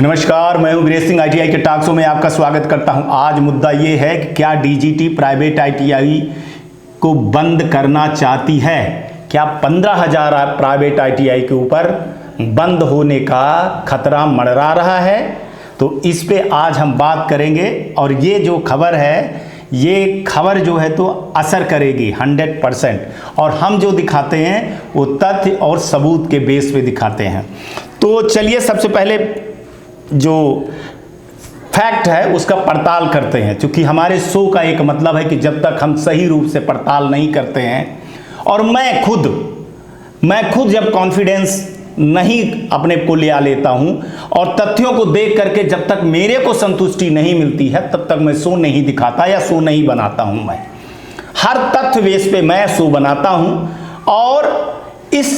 नमस्कार, मैं हूं वीरेश सिंह। आईटीआई के टॉक शो में आपका स्वागत करता हूं। आज मुद्दा ये है कि क्या डीजीटी प्राइवेट आईटीआई को बंद करना चाहती है। क्या 15,000 प्राइवेट आईटीआई के ऊपर बंद होने का खतरा मंडरा रहा है। तो इस पे आज हम बात करेंगे और ये जो खबर है, ये खबर जो है तो असर करेगी 100%। और हम जो दिखाते हैं वो तथ्य और सबूत के बेस पे दिखाते हैं। तो चलिए सबसे पहले जो फैक्ट है उसका पड़ताल करते हैं, क्योंकि हमारे शो का एक मतलब है कि जब तक हम सही रूप से पड़ताल नहीं करते हैं, और मैं खुद जब कॉन्फिडेंस नहीं अपने को ले लेता हूं और तथ्यों को देख करके जब तक मेरे को संतुष्टि नहीं मिलती है तब तक मैं शो नहीं दिखाता या शो नहीं बनाता हूं। मैं हर तथ्य बेस पे मैं शो बनाता हूं और इस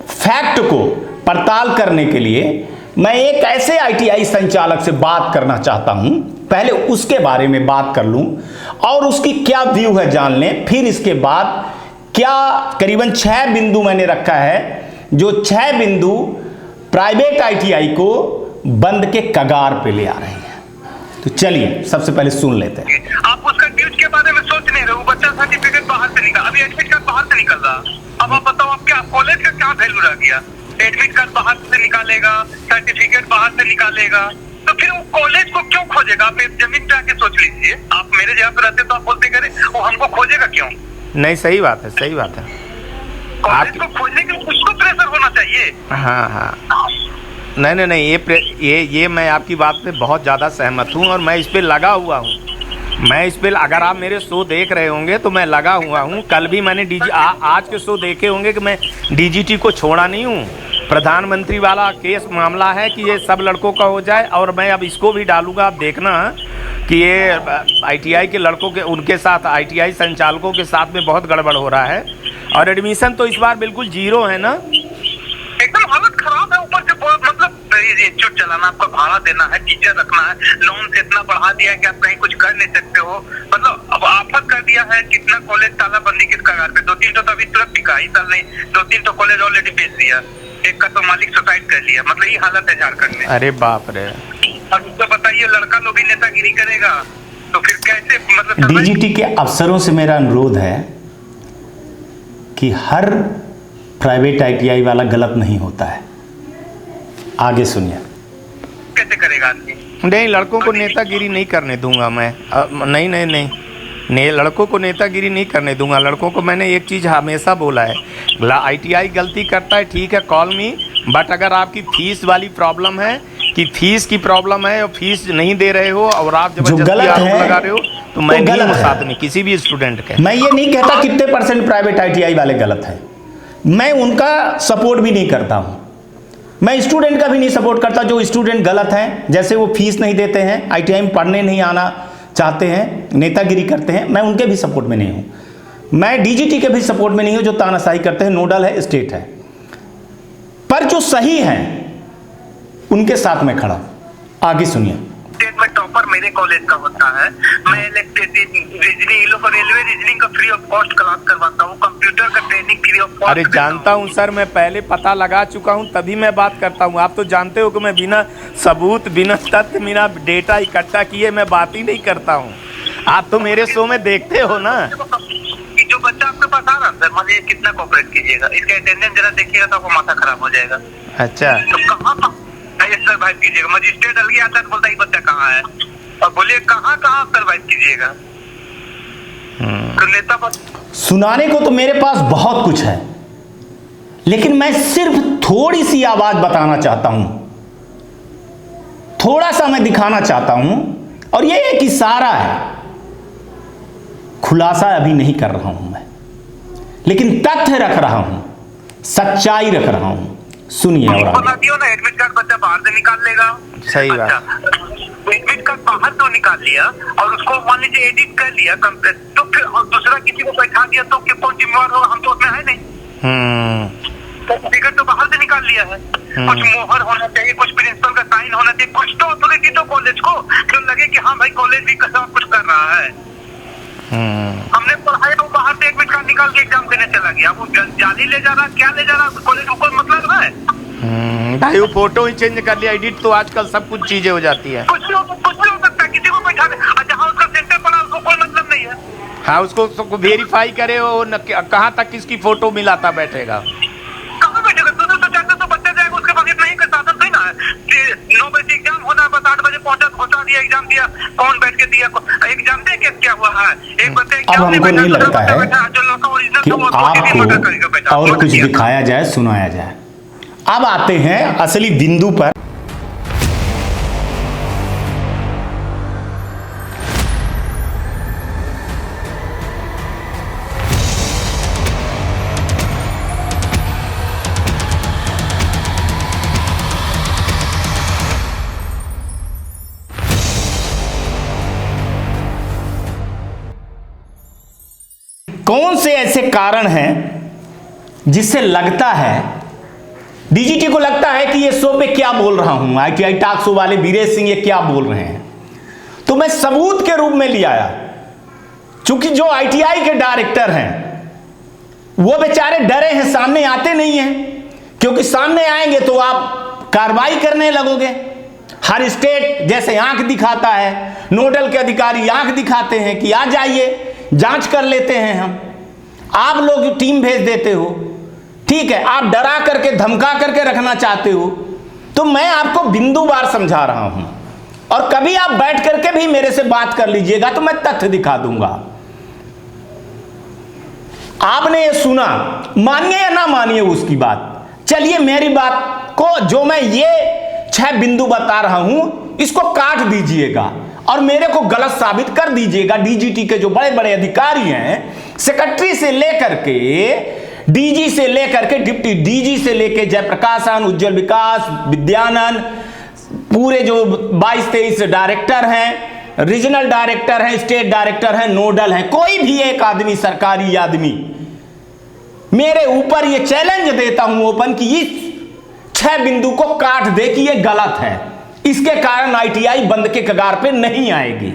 फैक्ट को पड़ताल करने के लिए मैं एक ऐसे आईटीआई संचालक से बात करना चाहता हूं। पहले उसके बारे में बात कर लूं और उसकी क्या व्यू है जान लें। फिर इसके बाद क्या करीबन 6 बिंदु मैंने रखा है, जो 6 बिंदु प्राइवेट आईटीआई को बंद के कगार पे ले आ रहे हैं। तो चलिए सबसे पहले सुन लेते हैं। आप उसका ड्यूज के बारे में सोच नहीं रहे हो। बच्चा सर्टिफिकेट बाहर से निकाल, अभी एडमिट कार्ड बाहर से निकल रहा। अब आप बताओ, आप क्या कॉलेज का क्या वैल्यू रह गया। एडमिट कार्ड बाहर से निकालेगा, सर्टिफिकेट बाहर से निकालेगा, तो फिर वो कॉलेज को क्यों खोजेगा। आप जमीन पे आके सोच लीजिए। आप मेरे जगह पे रहते तो आप बोलते करे वो हमको खोजेगा क्यों। नहीं, सही बात है, सही बात है। कॉलेज को खोजने के लिए उसको प्रेशर होना चाहिए। हाँ, नहीं, ये मैं आपकी बात से बहुत ज़्यादा सहमत हूँ और मैं इस पे लगा हुआ हूँ। मैं इस पे, अगर आप मेरे शो देख रहे होंगे तो मैं लगा हुआ हूँ। कल भी मैंने आज के शो देखे होंगे कि मैं डीजीटी को छोड़ा नहीं हूँ। प्रधानमंत्री वाला केस मामला है कि ये सब लड़कों का हो जाए, और मैं अब इसको भी डालूंगा। आप देखना कि ये आईटीआई के लड़कों के, उनके साथ आईटीआई संचालकों के साथ में बहुत गड़बड़ हो रहा है। और एडमिशन तो इस बार बिल्कुल 0 है ना, एकदम हालत खराब है। ऊपर से मतलब इंस्टीट्यूट चलाना, आपका भाड़ा देना है, टीचर रखना है, लोन से इतना बढ़ा दिया है कि आप कहीं कुछ कर नहीं सकते हो। मतलब अब आफत कर दिया है। कितना कॉलेज तालाबंदी के कगार पे, 2-3 तो अभी तुरंत टिका ही साल नहीं, 2-3 तो कॉलेज ऑलरेडी बेच दिया। एक का तो मालिक सुसाइड कर लिया। मतलब ये हालत है झारखंड में। अरे बाप रे। अब तो बताइए, लड़का लोग भी नेतागिरी करेगा तो फिर कैसे। मतलब डीजीटी के अफसरों से मेरा अनुरोध है कि हर प्राइवेट आईटीआई वाला गलत नहीं होता है। आगे सुनिए। कैसे करेगा आदमी। नहीं, लड़कों को नेतागिरी नहीं करने दूंगा मैं। नहीं, लड़कों को नेतागिरी नहीं करने दूंगा। लड़कों को मैंने एक चीज़ हमेशा बोला है, आईटीआई गलती करता है, ठीक है, कॉल मी, बट अगर आपकी फीस वाली प्रॉब्लम है कि फीस की प्रॉब्लम है और फीस नहीं दे रहे हो और आप जबरदस्ती आरोप लगा रहे हो, तो मैं नहीं साथ नहीं किसी भी स्टूडेंट के। मैं ये नहीं कहता कितने % प्राइवेट आईटीआई वाले गलत हैं। मैं उनका सपोर्ट भी नहीं करता हूँ। मैं स्टूडेंट का भी नहीं सपोर्ट करता जो स्टूडेंट गलत हैं, जैसे वो फीस नहीं देते हैं, आईटीआई में पढ़ने नहीं आना चाहते हैं, नेतागिरी करते हैं। मैं उनके भी सपोर्ट में नहीं हूँ। मैं डीजीटी के भी सपोर्ट में नहीं हूँ जो तानाशाही करते हैं। नोडल है, स्टेट है, पर जो सही है उनके साथ में खड़ा। आगे सुनिए। स्टेट में टॉपर मेरे कॉलेज का होता है। मैं रेलवे रीजनिंग का फ्री ऑफ कॉस्ट क्लास करवाता हूँ, कंप्यूटर का ट्रेनिंग फ्री ऑफ कॉस्ट। अरे जानता हूँ सर, मैं पहले पता लगा चुका हूँ, तभी मैं बात करता हूँ। आप तो जानते हो कि मैं बिना सबूत, बिना तथ्य, बिना डेटा इकट्ठा किए मैं बात ही नहीं करता हूँ। आप तो मेरे शो में देखते हो ना। जो बच्चा आपके पास आ रहा है, सर मान कितना कॉपरेट कीजिएगा, इसका अटेंडेंस जरा देखिएगा तो आपको माथा खराब हो जाएगा। अच्छा, तो कहाँ सर्वाइव कीजिएगा। मजिस्ट्रेट अलग आता है, बोलता है बच्चा कहाँ है, और बोलिए कहाँ सर्वाइव कीजिएगा। तो नेता बस सुनाने को तो मेरे पास बहुत कुछ है, लेकिन मैं सिर्फ थोड़ी सी आवाज बताना चाहता हूं, थोड़ा सा मैं दिखाना चाहता हूं, और ये एक इशारा है। खुलासा अभी नहीं कर रहा हूं मैं, लेकिन तथ्य रख रहा हूं, सच्चाई रख रहा हूं। सुनिए। और बता दियो ना, एडमिट कार्ड बच्चा बाहर से निकाल लेगा। सही बात। एडमिट कार्ड बाहर तो निकाल लिया और उसको मान लीजिए एडिट कर लिया कंप्लीट, तो फिर दूसरा किसी को बैठा दिया तो कौन जिम्मेवार होगा। हम तो उसमें है नहीं। सर्टिफिकेट तो बाहर से निकाल लिया है। कुछ मोहर होना चाहिए, कुछ प्रिंसिपल का साइन होना चाहिए, कुछ तो अथॉरिटी तो कॉलेज को क्यों लगे कि हाँ भाई कॉलेज भी सब कुछ कर रहा है। हमने पढ़ाया, वो बाहर से एडमिट कार्ड निकाल के एग्जाम देने चला गया। वो जाली ले जा रहा, क्या ले जा रहा, कॉलेज को कोई मतलब है। भाई वो फोटो ही चेंज कर लिया, एडिट तो आजकल सब कुछ चीजें हो जाती है। कुछ भी हो सकता है, किसी को बैठा दे, जहाँ उसका सेंटर पड़ा उसको कोई मतलब नहीं है। हाँ, उसको वेरीफाई करे वो कहाँ तक किसकी फोटो मिलाता बैठेगा। कहाँ बैठेगा? 200-400 बच्चे जाएगा, उसके पास इतना ही का साधन नहीं ना है। 9 बजे से एग्जाम होना है, बस 8 बजे पहुंचा, घोषणा दिया, एग्जाम दिया, कौन बैठ के दिया, एग्जाम दे के क्या हुआ है? एक बच्चे अब हमको नहीं लगता है कि आपको और कुछ दिखाया जाए, सुनाया जाए। अब आते हैं असली बिंदु पर। कौन से ऐसे कारण हैं जिससे लगता है, डीजीटी को लगता है कि ये शो पे क्या बोल रहा हूं, आईटीआई टॉक शो वाले वीरेश सिंह ये क्या बोल रहे हैं। तो मैं सबूत के रूप में ले आया। चूंकि जो आईटीआई के डायरेक्टर हैं वो बेचारे डरे हैं, सामने आते नहीं हैं, क्योंकि सामने आएंगे तो आप कार्रवाई करने लगोगे। हर स्टेट जैसे आंख दिखाता है, नोडल के अधिकारी आंख दिखाते हैं कि आ जाइए, जांच कर लेते हैं हम। आप लोग टीम भेज देते हो, ठीक है, आप डरा करके धमका करके रखना चाहते हो। तो मैं आपको बिंदुवार समझा रहा हूं, और कभी आप बैठ करके भी मेरे से बात कर लीजिएगा तो मैं तथ्य दिखा दूंगा। आपने ये सुना, मानिए या ना मानिए उसकी बात, चलिए मेरी बात को जो मैं ये 6 बिंदु बता रहा हूं इसको काट दीजिएगा और मेरे को गलत साबित कर दीजिएगा। डीजीटी के जो बड़े बड़े अधिकारी हैं, सेक्रेटरी से लेकर के डीजी से लेकर के डिप्टी डीजी से लेकर जयप्रकाशन, उज्जवल विकास, विद्यानंद, पूरे जो 22-23 डायरेक्टर हैं, रीजनल डायरेक्टर हैं, स्टेट डायरेक्टर हैं, नोडल हैं, कोई भी एक आदमी, सरकारी आदमी मेरे ऊपर ये चैलेंज देता हूं ओपन कि इस 6 बिंदु को काट दे कि ये गलत है, इसके कारण आईटीआई बंद के कगार पे नहीं आएगी।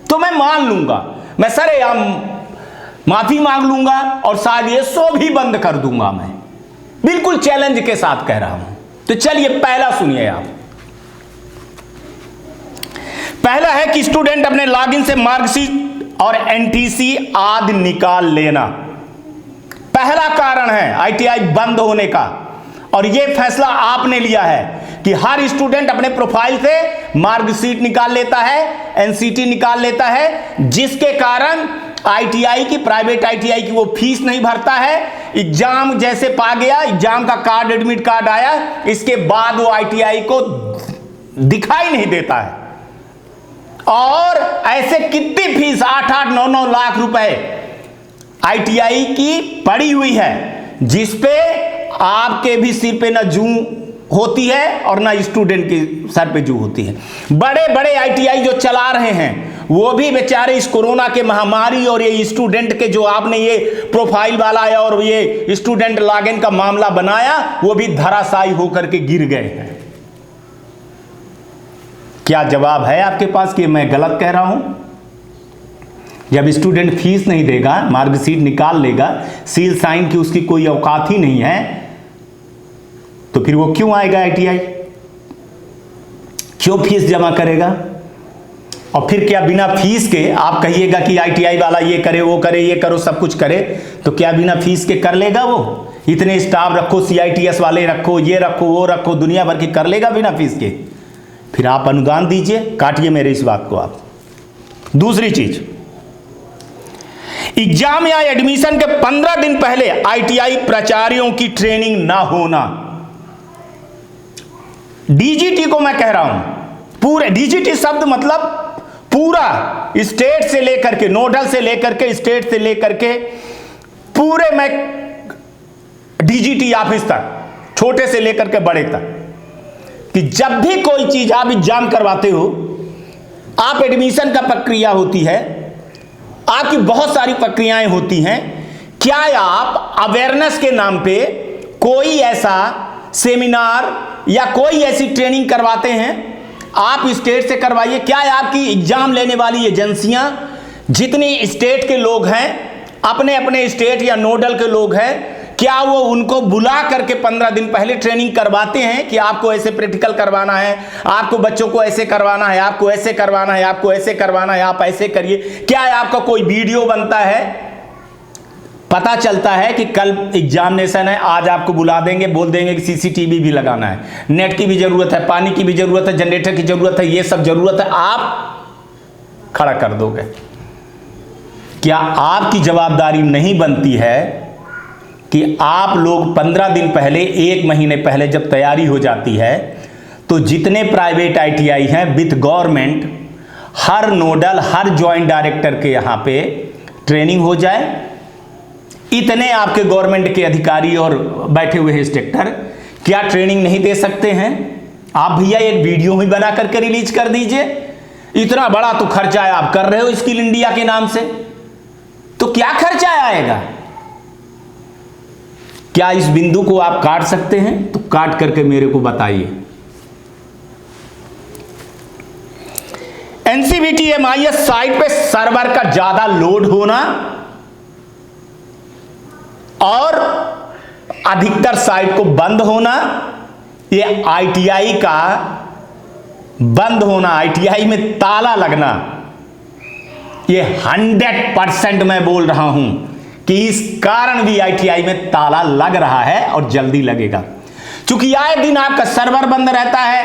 तो मैं मान लूंगा, मैं सरेआम माफी मांग लूंगा और शायद ये शो भी बंद कर दूंगा। मैं बिल्कुल चैलेंज के साथ कह रहा हूं। तो चलिए पहला सुनिए आप। पहला है कि स्टूडेंट अपने लॉगिन से मार्कशीट और एनटीसी आदि निकाल लेना। पहला कारण है आईटीआई बंद होने का, और यह फैसला आपने लिया है कि हर स्टूडेंट अपने प्रोफाइल से मार्कशीट निकाल लेता है, एनसीटी निकाल लेता है, जिसके कारण आईटीआई की, प्राइवेट आईटीआई की वो फीस नहीं भरता है। एग्जाम जैसे पा गया, एग्जाम का कार्ड, एडमिट कार्ड आया, इसके बाद वो आईटीआई को दिखाई नहीं देता है। और ऐसे कितनी फीस 8-8, 9-9 लाख रुपए आईटीआई की पड़ी हुई है, जिसपे आपके भी सिर पे ना जू होती है और ना स्टूडेंट के सर पे जू होती है। बड़े बड़े आईटीआई जो चला रहे हैं वो भी बेचारे इस कोरोना के महामारी और ये स्टूडेंट के जो आपने ये प्रोफाइल वाला है और ये स्टूडेंट लॉगिन का मामला बनाया, वो भी धराशायी होकर के गिर गए हैं। क्या जवाब है आपके पास कि मैं गलत कह रहा हूं? जब स्टूडेंट फीस नहीं देगा, मार्कशीट निकाल लेगा, सील साइन की उसकी कोई औकात ही नहीं है, तो फिर वो क्यों आएगा आईटीआई? क्यों फीस जमा करेगा? और फिर क्या बिना फीस के आप कहिएगा कि आईटीआई वाला ये करे, वो करे, ये करो, सब कुछ करे, तो क्या बिना फीस के कर लेगा वो? इतने स्टाफ रखो, सीआईटीएस वाले रखो, ये रखो, वो रखो, दुनिया भर की कर लेगा बिना फीस के? फिर आप अनुदान दीजिए, काटिए मेरे इस बात को आप। दूसरी चीज, एग्जाम या एडमिशन के 15 दिन पहले आईटीआई प्राचार्यों की ट्रेनिंग ना होना। डीजीटी को मैं कह रहा हूं, पूरे डीजीटी शब्द मतलब पूरा स्टेट से लेकर के, नोडल से लेकर के, स्टेट से लेकर के पूरे में डीजीटी ऑफिस तक, छोटे से लेकर के बड़े तक, कि जब भी कोई चीज आप एग्जाम करवाते हो, आप एडमिशन का प्रक्रिया होती है, आपकी बहुत सारी प्रक्रियाएं होती हैं, क्या आप अवेयरनेस के नाम पे कोई ऐसा सेमिनार या कोई ऐसी ट्रेनिंग करवाते हैं? आप स्टेट से करवाइए। क्या आपकी एग्जाम लेने वाली एजेंसियां, जितनी स्टेट के लोग हैं, अपने अपने स्टेट या नोडल के लोग हैं, क्या वो उनको बुला करके 15 दिन पहले ट्रेनिंग करवाते हैं कि आपको ऐसे प्रैक्टिकल करवाना है, आपको बच्चों को ऐसे करवाना है, आपको ऐसे करवाना है, आपको ऐसे करवाना है, आप ऐसे करिए? क्या आपका कोई वीडियो बनता है? पता चलता है कि कल एग्जामिनेशन है, आज आपको बुला देंगे, बोल देंगे कि सीसीटीवी भी लगाना है, नेट की भी जरूरत है, पानी की भी जरूरत है, जनरेटर की जरूरत है, ये सब जरूरत है, आप खड़ा कर दोगे। क्या आपकी जवाबदारी नहीं बनती है कि आप लोग 15 दिन पहले, 1 महीने पहले जब तैयारी हो जाती है तो जितने प्राइवेट आईटीआई हैं with government, her nodal, her joint director के यहाँ पे ट्रेनिंग हो जाए। इतने आपके गवर्नमेंट के अधिकारी और बैठे हुए इंस्ट्रक्टर क्या ट्रेनिंग नहीं दे सकते हैं? आप भैया एक वीडियो ही बना करके रिलीज कर दीजिए। इतना बड़ा तो खर्चा है, आप कर रहे हो स्किल इंडिया के नाम से, तो क्या खर्चा आएगा? क्या इस बिंदु को आप काट सकते हैं? तो काट करके मेरे को बताइए। एनसीवीटी MIS साइट पे सर्वर का ज्यादा लोड होना और अधिकतर साइट को बंद होना, ये आईटीआई का बंद होना, आईटीआई में ताला लगना, ये 100% मैं बोल रहा हूं कि इस कारण भी आईटीआई में ताला लग रहा है और जल्दी लगेगा। क्योंकि आए दिन आपका सर्वर बंद रहता है,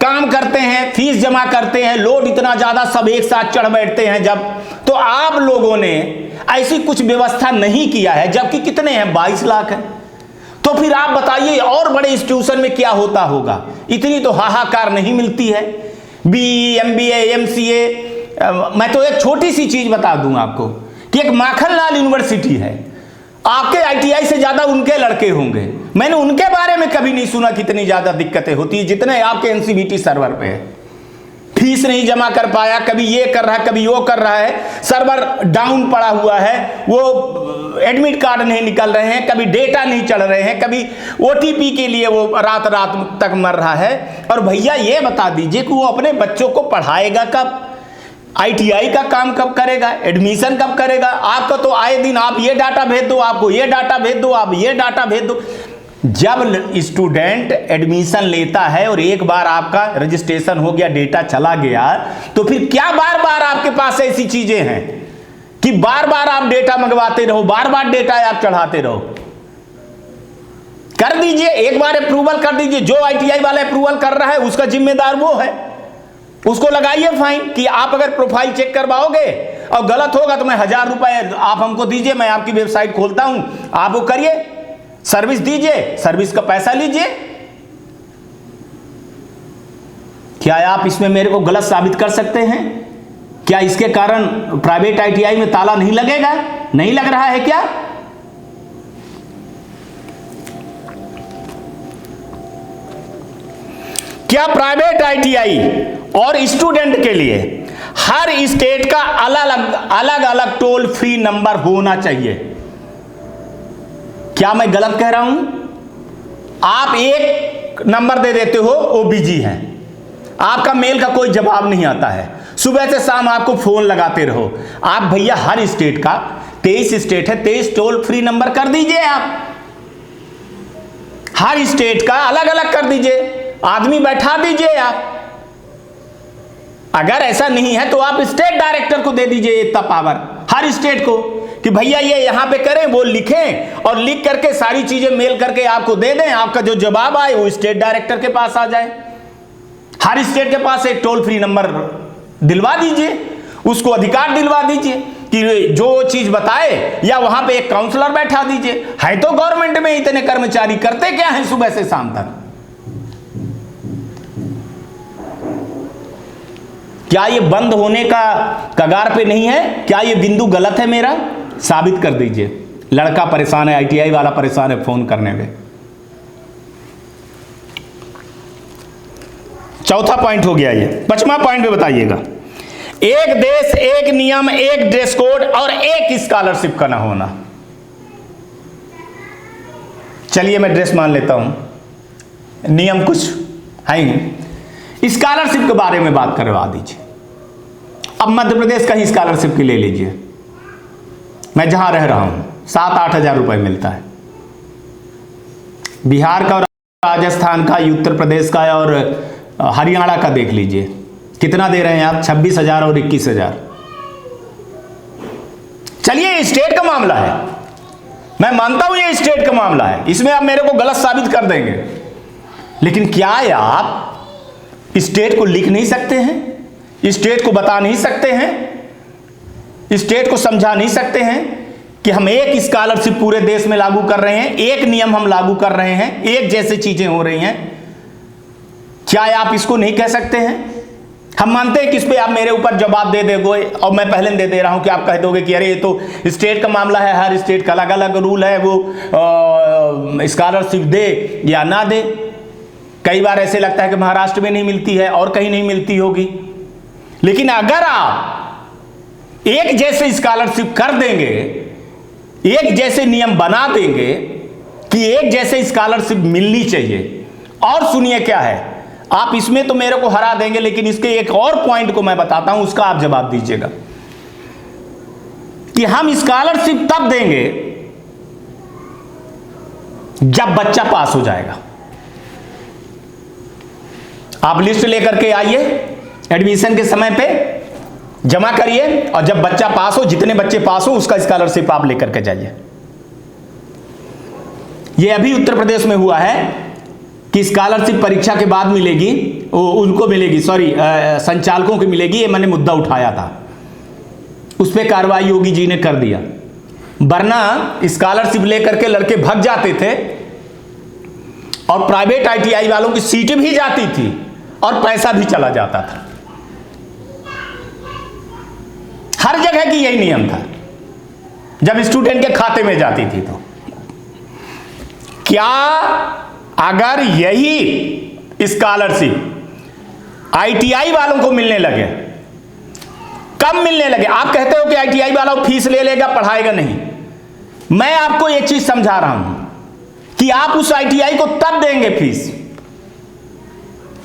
काम करते हैं, फीस जमा करते हैं, लोड इतना ज्यादा, सब एक साथ चढ़ बैठते हैं जब, तो आप लोगों ने ऐसी कुछ व्यवस्था नहीं किया है, जबकि कितने हैं? 22 लाख है। तो फिर आप बताइए और बड़े इंस्टीट्यूशन में क्या होता होगा? इतनी तो हाहाकार नहीं मिलती है। BE, MBA, MCA, मैं तो एक छोटी सी चीज बता दूं आपको कि एक माखनलाल यूनिवर्सिटी है, आपके आईटीआई से ज्यादा उनके लड़के होंगे। मैंने उनके बारे में कभी नहीं सुना कितनी ज्यादा दिक्कतें होती है जितने आपके एनसीवीटी सर्वर पे है। फीस नहीं जमा कर पाया, कभी ये कर रहा है, कभी वो कर रहा है, सर्वर डाउन पड़ा हुआ है, वो एडमिट कार्ड नहीं निकल रहे हैं, कभी डेटा नहीं चढ़ रहे हैं, कभी ओटीपी के लिए वो रात रात तक मर रहा है। और भैया ये बता दीजिए कि वो अपने बच्चों को पढ़ाएगा कब? आईटीआई का काम कब करेगा? एडमिशन कब करेगा? आपका तो आए दिन आप ये डाटा भेज दो, आपको ये डाटा भेज दो, आप ये डाटा भेज दो। जब स्टूडेंट एडमिशन लेता है और एक बार आपका रजिस्ट्रेशन हो गया, डेटा चला गया, तो फिर क्या बार बार आपके पास ऐसी चीजें हैं कि बार बार आप डेटा मंगवाते रहो, बार बार डेटा आप चढ़ाते रहो? कर दीजिए, एक बार अप्रूवल कर दीजिए। जो आईटीआई वाला अप्रूवल कर रहा है उसका जिम्मेदार वो है, उसको लगाइए फाइन कि आप अगर प्रोफाइल चेक करवाओगे और गलत होगा तो मैं 1000 रुपए आप हमको दीजिए, मैं आपकी वेबसाइट खोलता हूं, आप वो करिए, सर्विस दीजिए, सर्विस का पैसा लीजिए। क्या आप इसमें मेरे को गलत साबित कर सकते हैं? क्या इसके कारण प्राइवेट आईटीआई में ताला नहीं लगेगा? नहीं लग रहा है क्या? क्या प्राइवेट आईटीआई और स्टूडेंट के लिए हर स्टेट का अलग अलग टोल फ्री नंबर होना चाहिए? क्या मैं गलत कह रहा हूं? आप एक नंबर दे देते हो, वो बिजी है, आपका मेल का कोई जवाब नहीं आता है, सुबह से शाम आपको फोन लगाते रहो। आप भैया हर स्टेट का, 23 स्टेट है, 23 टोल फ्री नंबर कर दीजिए। आप हर स्टेट का अलग अलग कर दीजिए, आदमी बैठा दीजिए। आप अगर ऐसा नहीं है तो आप स्टेट डायरेक्टर को दे दीजिए इतना पावर, हर स्टेट को, कि भैया ये यहां पे करें, वो लिखें और लिख करके सारी चीजें मेल करके आपको दे दें, आपका जो जवाब आए वो स्टेट डायरेक्टर के पास आ जाए। हर स्टेट के पास एक टोल फ्री नंबर दिलवा दीजिए, उसको अधिकार दिलवा दीजिए कि जो चीज बताए, या वहां पे एक काउंसलर बैठा दीजिए। है तो गवर्नमेंट में इतने कर्मचारी, करते क्या है सुबह से शाम तक? क्या ये बंद होने का कगार पे नहीं है? क्या ये बिंदु गलत है मेरा? साबित कर दीजिए। लड़का परेशान है, आईटीआई वाला परेशान है फोन करने में। चौथा पॉइंट हो गया ये। 5वां पॉइंट पे बताइएगा। एक देश, एक नियम, एक ड्रेस कोड और एक स्कॉलरशिप का ना होना। चलिए मैं ड्रेस मान लेता हूं, नियम कुछ है ही। स्कॉलरशिप के बारे में बात करवा दीजिए। अब मध्य प्रदेश का ही स्कॉलरशिप की ले लीजिए, मैं जहां रह रहा हूं 7-8 हजार रुपए मिलता है। बिहार का और राजस्थान का, उत्तर प्रदेश का और हरियाणा का देख लीजिए, कितना दे रहे हैं आप? 26,000 और 21,000। चलिए स्टेट का मामला है, मैं मानता हूं ये स्टेट का मामला है, इसमें आप मेरे को गलत साबित कर देंगे, लेकिन क्या आप स्टेट को लिख नहीं सकते हैं? स्टेट को बता नहीं सकते हैं? स्टेट को समझा नहीं सकते हैं कि हम एक स्कॉलरशिप पूरे देश में लागू कर रहे हैं, एक नियम हम लागू कर रहे हैं, एक जैसे चीजें हो रही हैं? क्या आप इसको नहीं कह सकते हैं? हम मानते हैं कि इस पे आप मेरे ऊपर जवाब दे दोगे, और मैं पहले दे रहा हूं कि आप कह दोगे कि अरे ये तो स्टेट का मामला है, हर स्टेट का अलग अलग रूल है, वो स्कॉलरशिप दे या ना दे। कई बार ऐसे लगता है कि महाराष्ट्र में नहीं मिलती है और कहीं नहीं मिलती होगी, लेकिन अगर आप एक जैसे स्कॉलरशिप कर देंगे, एक जैसे नियम बना देंगे कि एक जैसे स्कॉलरशिप मिलनी चाहिए, और सुनिए क्या है, आप इसमें तो मेरे को हरा देंगे, लेकिन इसके एक और पॉइंट को मैं बताता हूं, उसका आप जवाब दीजिएगा कि हम स्कॉलरशिप तब देंगे जब बच्चा पास हो जाएगा। आप लिस्ट लेकर के आइए, एडमिशन के समय पे जमा करिए, और जब बच्चा पास हो, जितने बच्चे पास हो उसका स्कॉलरशिप आप लेकर के जाइए। यह अभी उत्तर प्रदेश में हुआ है कि स्कॉलरशिप परीक्षा के बाद मिलेगी, उनको मिलेगी, संचालकों की मिलेगी, ये मैंने मुद्दा उठाया था, उस पर कार्रवाई योगी जी ने कर दिया। वरना स्कॉलरशिप लेकर के लड़के भाग जाते थे और प्राइवेट ITI वालों की सीटें भी जाती थी और पैसा भी चला जाता था। हर जगह की यही नियम था जब स्टूडेंट के खाते में जाती थी। तो क्या अगर यही स्कॉलरशिप ITI वालों को मिलने लगे, कम मिलने लगे, आप कहते हो कि ITI वाला फीस ले लेगा, पढ़ाएगा नहीं, मैं आपको एक चीज समझा रहा हूं कि आप उस ITI को तब देंगे फीस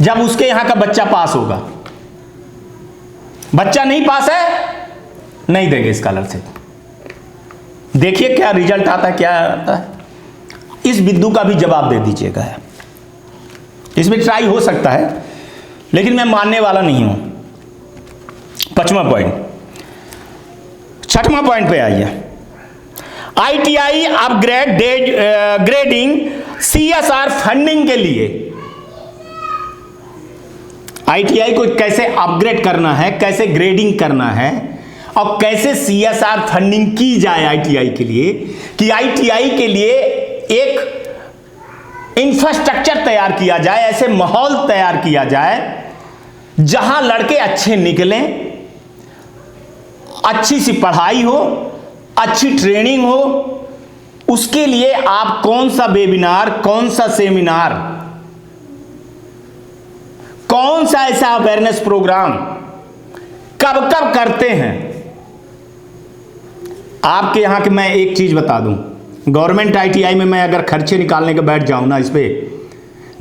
जब उसके यहां का बच्चा पास होगा। बच्चा नहीं पास है, नहीं देंगे स्कॉलरशिप। देखिए क्या रिजल्ट आता है, क्या आता है। इस बिंदु का भी जवाब दे दीजिएगा, इसमें ट्राई हो सकता है, लेकिन मैं मानने वाला नहीं हूं। 5वां पॉइंट, 6वां पॉइंट पे आइए। ITI upgrade grading CSR funding के लिए ITI को कैसे अपग्रेड करना है, कैसे ग्रेडिंग करना है और कैसे CSR फंडिंग की जाए ITI के लिए, कि ITI के लिए एक इंफ्रास्ट्रक्चर तैयार किया जाए, ऐसे माहौल तैयार किया जाए जहां लड़के अच्छे निकलें, अच्छी सी पढ़ाई हो, अच्छी ट्रेनिंग हो। उसके लिए आप कौन सा वेबिनार, कौन सा सेमिनार, कौन सा ऐसा अवेयरनेस प्रोग्राम कब कब करते हैं? आपके यहां के मैं एक चीज बता दूं, गवर्नमेंट ITI में मैं अगर खर्चे निकालने के बैठ जाऊं ना, इस पे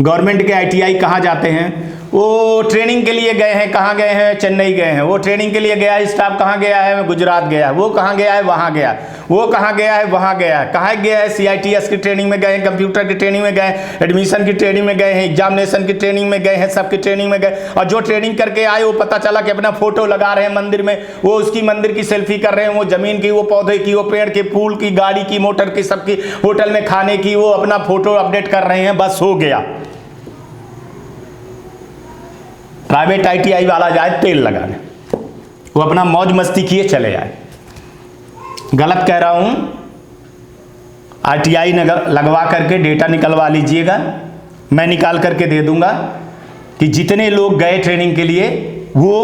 गवर्नमेंट के ITI कहां जाते हैं? वो ट्रेनिंग के लिए गए हैं, कहां गए हैं? चेन्नई गए हैं। वो ट्रेनिंग के लिए गया है, स्टाफ कहां गया है? गुजरात गया है। वो कहां गया है? वहां गया। वो कहां गया है? वहां गया। कहां गया है? CITS की ट्रेनिंग में गए हैं, कंप्यूटर की ट्रेनिंग में गए, एडमिशन की ट्रेनिंग में गए हैं, एग्जामिनेशन की ट्रेनिंग में गए हैं, सबकी ट्रेनिंग में गए। और जो ट्रेनिंग करके आए वो पता चला कि अपना फोटो लगा रहे हैं मंदिर में, वो उसकी मंदिर की सेल्फी कर रहे हैं, वो जमीन की, वो पौधे की, वो पेड़ की, फूल की, गाड़ी की, मोटर की, सबकी, होटल में खाने की, वो अपना फोटो अपडेट कर रहे हैं, बस हो गया। प्राइवेट ITI वाला जाए तेल लगाने, वो अपना मौज मस्ती किए चले आए। गलत कह रहा हूं? RTI लगवा करके डेटा निकलवा लीजिएगा, मैं निकाल करके दे दूंगा कि जितने लोग गए ट्रेनिंग के लिए वो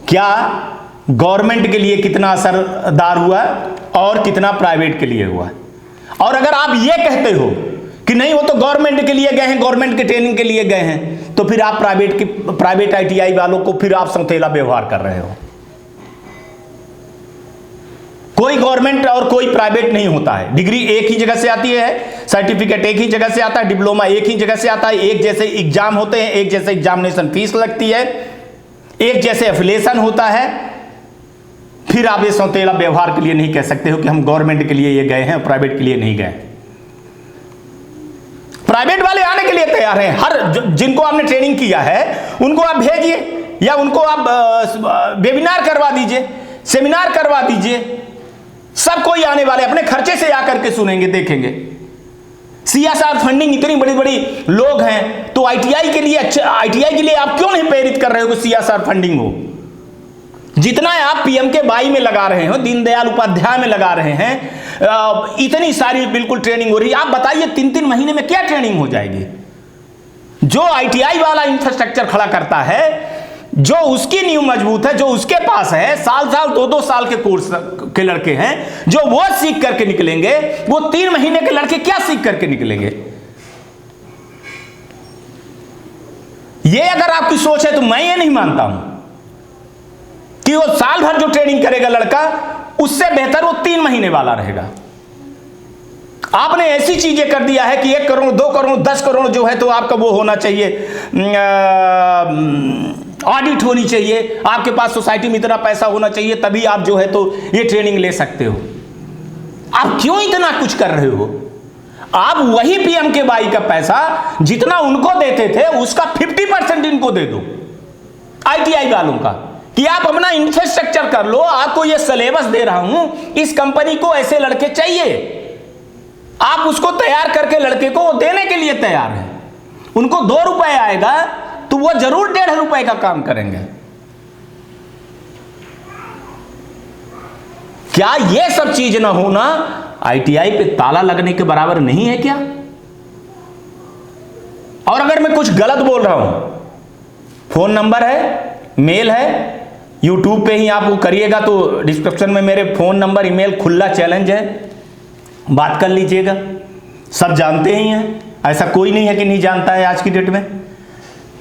क्या गवर्नमेंट के लिए कितना असरदार हुआ और कितना प्राइवेट के लिए हुआ। और अगर आप ये कहते हो कि नहीं वो तो गवर्नमेंट के लिए गए हैं, गवर्नमेंट के ट्रेनिंग के लिए गए हैं, तो फिर आप प्राइवेट ITI वालों को फिर आप सौतेला व्यवहार कर रहे हो। कोई गवर्नमेंट और कोई प्राइवेट नहीं होता है। डिग्री एक ही जगह से आती है, सर्टिफिकेट एक ही जगह से आता है, डिप्लोमा एक ही जगह से आता है, एक जैसे एग्जाम होते हैं, एक जैसे एग्जामिनेशन फीस लगती है, एक जैसे एफिलिएशन होता है। फिर आप ये सौतेला व्यवहार के लिए नहीं कह सकते हो कि हम गवर्नमेंट के लिए ये गए हैं, प्राइवेट के लिए नहीं गए। प्राइवेट वाले आने के लिए तैयार हैं। हर जिनको आपने ट्रेनिंग किया है उनको आप भेजिए, या उनको आप वेबिनार करवा दीजिए, सेमिनार करवा दीजिए। सब कोई आने वाले अपने खर्चे से आकर के सुनेंगे, देखेंगे। CSR फंडिंग इतनी बड़ी बड़ी लोग हैं, तो ITI के लिए ITI के लिए आप क्यों नहीं प्रेरित कर रहे हो कि CSR फंडिंग हो? जितना आप PMKY में लगा रहे हो, दीनदयाल उपाध्याय में लगा रहे हैं, इतनी सारी बिल्कुल ट्रेनिंग हो रही है। आप बताइए 3-3 महीने में क्या ट्रेनिंग हो जाएगी? जो ITI वाला इंफ्रास्ट्रक्चर खड़ा करता है, जो उसकी नींव मजबूत है, जो उसके पास है, साल 2-2 साल के कोर्स के लड़के हैं, जो वो सीख करके निकलेंगे, वो 3 महीने के लड़के क्या सीख करके निकलेंगे? ये अगर आपकी सोच है तो मैं ये नहीं मानता हूं कि वो साल भर जो ट्रेनिंग करेगा लड़का, उससे बेहतर वो 3 महीने वाला रहेगा। आपने ऐसी चीजें कर दिया है कि 1 करोड़ 2 करोड़ 10 करोड़ जो है तो आपका वो होना चाहिए, ऑडिट होनी चाहिए, आपके पास सोसाइटी में इतना पैसा होना चाहिए, तभी आप जो है तो ये ट्रेनिंग ले सकते हो। आप क्यों इतना कुछ कर रहे हो? आप वही PMKY का पैसा जितना उनको देते थे उसका 50% इनको दे दो, ITI वालों का, कि आप अपना इंफ्रास्ट्रक्चर कर लो। आपको ये सिलेबस दे रहा हूं, इस कंपनी को ऐसे लड़के चाहिए, आप उसको तैयार करके लड़के को देने के लिए तैयार हैं। उनको 2 रुपए आएगा तो वो जरूर 1.5 रुपए का काम करेंगे। क्या ये सब चीज ना होना ITI पे ताला लगने के बराबर नहीं है क्या? और अगर मैं कुछ गलत बोल रहा हूं, फोन नंबर है, मेल है, YouTube पे ही आप वो करिएगा तो डिस्क्रिप्शन में मेरे फोन नंबर, ईमेल खुला चैलेंज है, बात कर लीजिएगा। सब जानते ही हैं, ऐसा कोई नहीं है कि नहीं जानता है। आज की डेट में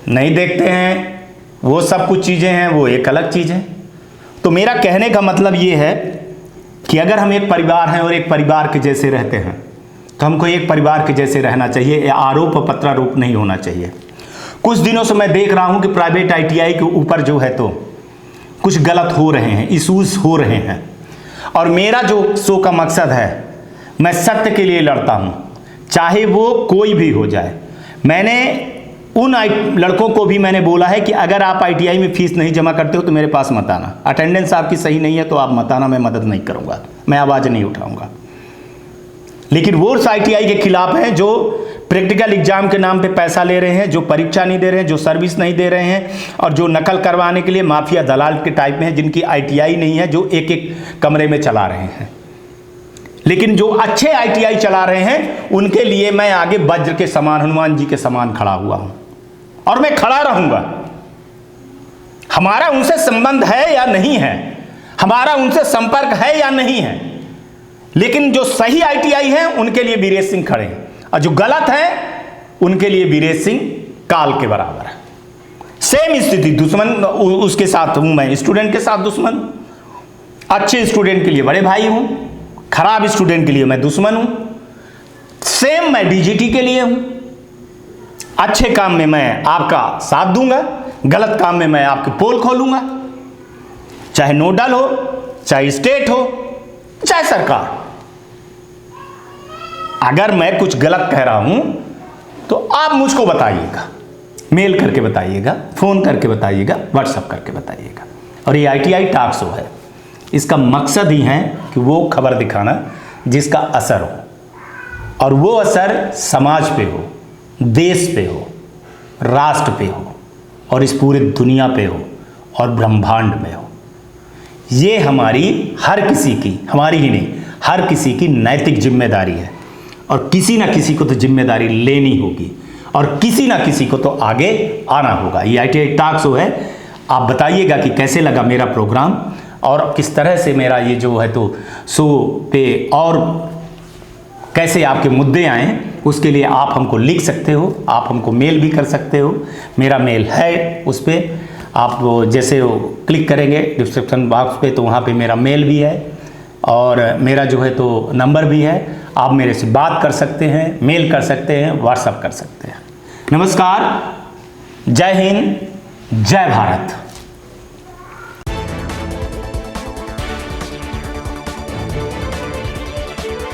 नहीं देखते हैं, वो सब कुछ चीज़ें हैं, वो एक अलग चीज़ है। तो मेरा कहने का मतलब ये है कि अगर हम एक परिवार हैं और एक परिवार के जैसे रहते हैं तो हमको एक परिवार के जैसे रहना चाहिए, आरोप प्रत्यारोप नहीं होना चाहिए। कुछ दिनों से मैं देख रहा हूं कि प्राइवेट ITI के ऊपर जो है तो कुछ गलत हो रहे हैं, इशूज हो रहे हैं, और मेरा जो शो का मकसद है, मैं सत्य के लिए लड़ता हूं, चाहे वो कोई भी हो जाए। मैंने उन लड़कों को भी मैंने बोला है कि अगर आप ITI में फीस नहीं जमा करते हो तो मेरे पास मत आना, अटेंडेंस आपकी सही नहीं है तो आप मत आना, मैं मदद नहीं करूंगा, मैं आवाज़ नहीं उठाऊंगा। लेकिन वो ITI के खिलाफ हैं जो प्रैक्टिकल एग्जाम के नाम पे पैसा ले रहे हैं, जो परीक्षा नहीं दे रहे हैं, जो सर्विस नहीं दे रहे हैं, और जो नकल करवाने के लिए माफिया दलाल के टाइप में हैं, जिनकी ITI नहीं है, जो एक एक कमरे में चला रहे हैं। लेकिन जो अच्छे ITI चला रहे हैं उनके लिए मैं आगे वज्र के समान, हनुमान जी के समान खड़ा हुआ हूं, और मैं खड़ा रहूंगा। हमारा उनसे संबंध है या नहीं है, हमारा उनसे संपर्क है या नहीं है, लेकिन जो सही ITI हैं उनके लिए वीरेश सिंह खड़े हैं, और जो गलत है उनके लिए वीरेश सिंह काल के बराबर है। सेम स्थिति, दुश्मन उसके साथ हूं मैं, स्टूडेंट के साथ दुश्मन हूं। अच्छे स्टूडेंट के लिए बड़े भाई हूं, खराब स्टूडेंट के लिए मैं दुश्मन हूं। सेम मैं DGT के लिए हूं। अच्छे काम में मैं आपका साथ दूंगा, गलत काम में मैं आपके पोल खोलूंगा, चाहे नोडल हो, चाहे स्टेट हो, चाहे सरकार। अगर मैं कुछ गलत कह रहा हूं तो आप मुझको बताइएगा, मेल करके बताइएगा, फोन करके बताइएगा, व्हाट्सएप करके बताइएगा। और ये ITI टॉक शो है, इसका मकसद ही है कि वो खबर दिखाना जिसका असर हो, और वो असर समाज पे हो, देश पे हो, राष्ट्र पे हो, और इस पूरी दुनिया पे हो, और ब्रह्मांड में हो। ये हमारी हर किसी की, हमारी ही नहीं, हर किसी की नैतिक जिम्मेदारी है, और किसी ना किसी को तो जिम्मेदारी लेनी होगी, और किसी ना किसी को तो आगे आना होगा। ये ITI टॉक शो है। आप बताइएगा कि कैसे लगा मेरा प्रोग्राम, और किस तरह से मेरा ये जो है तो शो पे और कैसे आपके मुद्दे आए, उसके लिए आप हमको लिख सकते हो, आप हमको मेल भी कर सकते हो। मेरा मेल है, उस पर आप जैसे क्लिक करेंगे डिस्क्रिप्शन बॉक्स पे तो वहाँ पे मेरा मेल भी है, और मेरा जो है तो नंबर भी है। आप मेरे से बात कर सकते हैं, मेल कर सकते हैं, व्हाट्सएप कर सकते हैं। नमस्कार, जय हिंद, जय भारत।